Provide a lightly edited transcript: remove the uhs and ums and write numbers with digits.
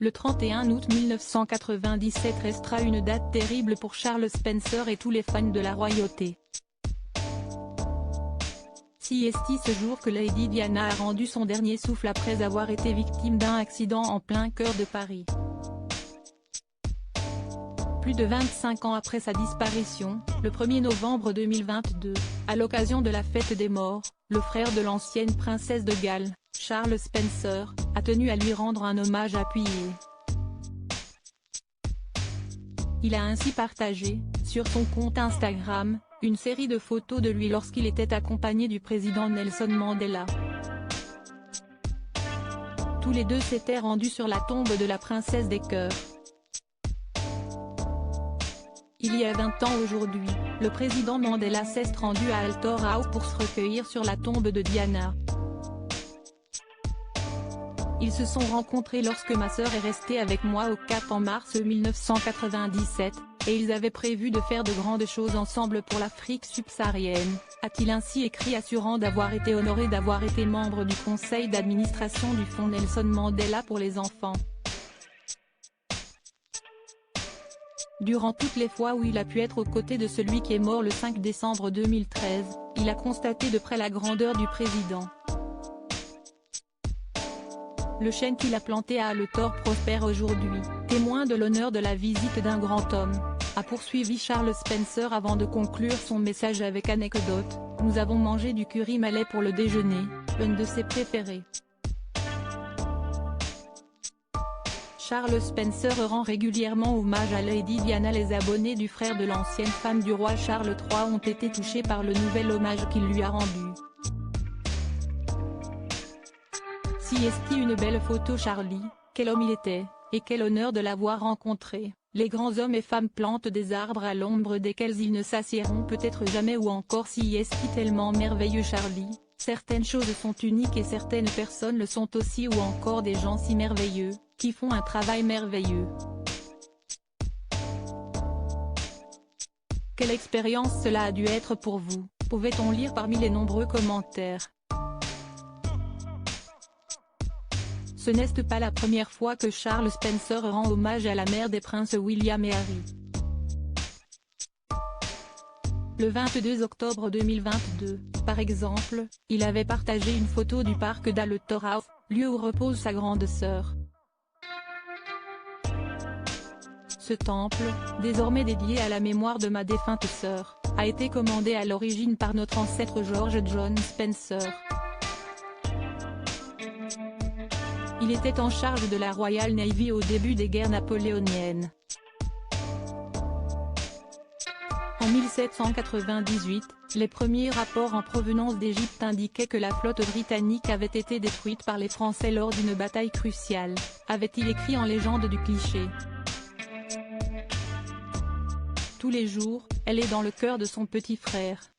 Le 31 août 1997 restera une date terrible pour Charles Spencer et tous les fans de la royauté. C'est ce jour que Lady Diana a rendu son dernier souffle après avoir été victime d'un accident en plein cœur de Paris. Plus de 25 ans après sa disparition, le 1er novembre 2022, à l'occasion de la fête des morts, le frère de l'ancienne princesse de Galles, Charles Spencer, a tenu à lui rendre un hommage appuyé. Il a ainsi partagé, sur son compte Instagram, une série de photos de lui lorsqu'il était accompagné du président Nelson Mandela. Tous les deux s'étaient rendus sur la tombe de la princesse des cœurs. Il y a 20 ans aujourd'hui, le président Mandela s'est rendu à Altor House pour se recueillir sur la tombe de Diana. Ils se sont rencontrés lorsque ma sœur est restée avec moi au Cap en mars 1997, et ils avaient prévu de faire de grandes choses ensemble pour l'Afrique subsaharienne, a-t-il ainsi écrit, assurant d'avoir été honoré d'avoir été membre du conseil d'administration du Fonds Nelson Mandela pour les enfants. Durant toutes les fois où il a pu être aux côtés de celui qui est mort le 5 décembre 2013, il a constaté de près la grandeur du président. Le chêne qu'il a planté à Altor prospère aujourd'hui, témoin de l'honneur de la visite d'un grand homme, a poursuivi Charles Spencer avant de conclure son message avec anecdote. Nous avons mangé du curry malais pour le déjeuner, l'un de ses préférés. Charles Spencer rend régulièrement hommage à Lady Diana. Les abonnés du frère de l'ancienne femme du roi Charles III ont été touchés par le nouvel hommage qu'il lui a rendu. C'est une belle photo Charlie, quel homme il était, et quel honneur de l'avoir rencontré. Les grands hommes et femmes plantent des arbres à l'ombre desquels ils ne s'assiéront peut-être jamais, ou encore c'est tellement merveilleux Charlie, certaines choses sont uniques et certaines personnes le sont aussi, ou encore des gens si merveilleux, qui font un travail merveilleux. Quelle expérience cela a dû être pour vous, pouvait-on lire parmi les nombreux commentaires. Ce n'est pas la première fois que Charles Spencer rend hommage à la mère des princes William et Harry. Le 22 octobre 2022, par exemple, il avait partagé une photo du parc d'Altor House, lieu où repose sa grande sœur. Ce temple, désormais dédié à la mémoire de ma défunte sœur, a été commandé à l'origine par notre ancêtre George John Spencer. Il était en charge de la Royal Navy au début des guerres napoléoniennes. En 1798, les premiers rapports en provenance d'Égypte indiquaient que la flotte britannique avait été détruite par les Français lors d'une bataille cruciale, avait-il écrit en légende du cliché. Tous les jours, elle est dans le cœur de son petit frère.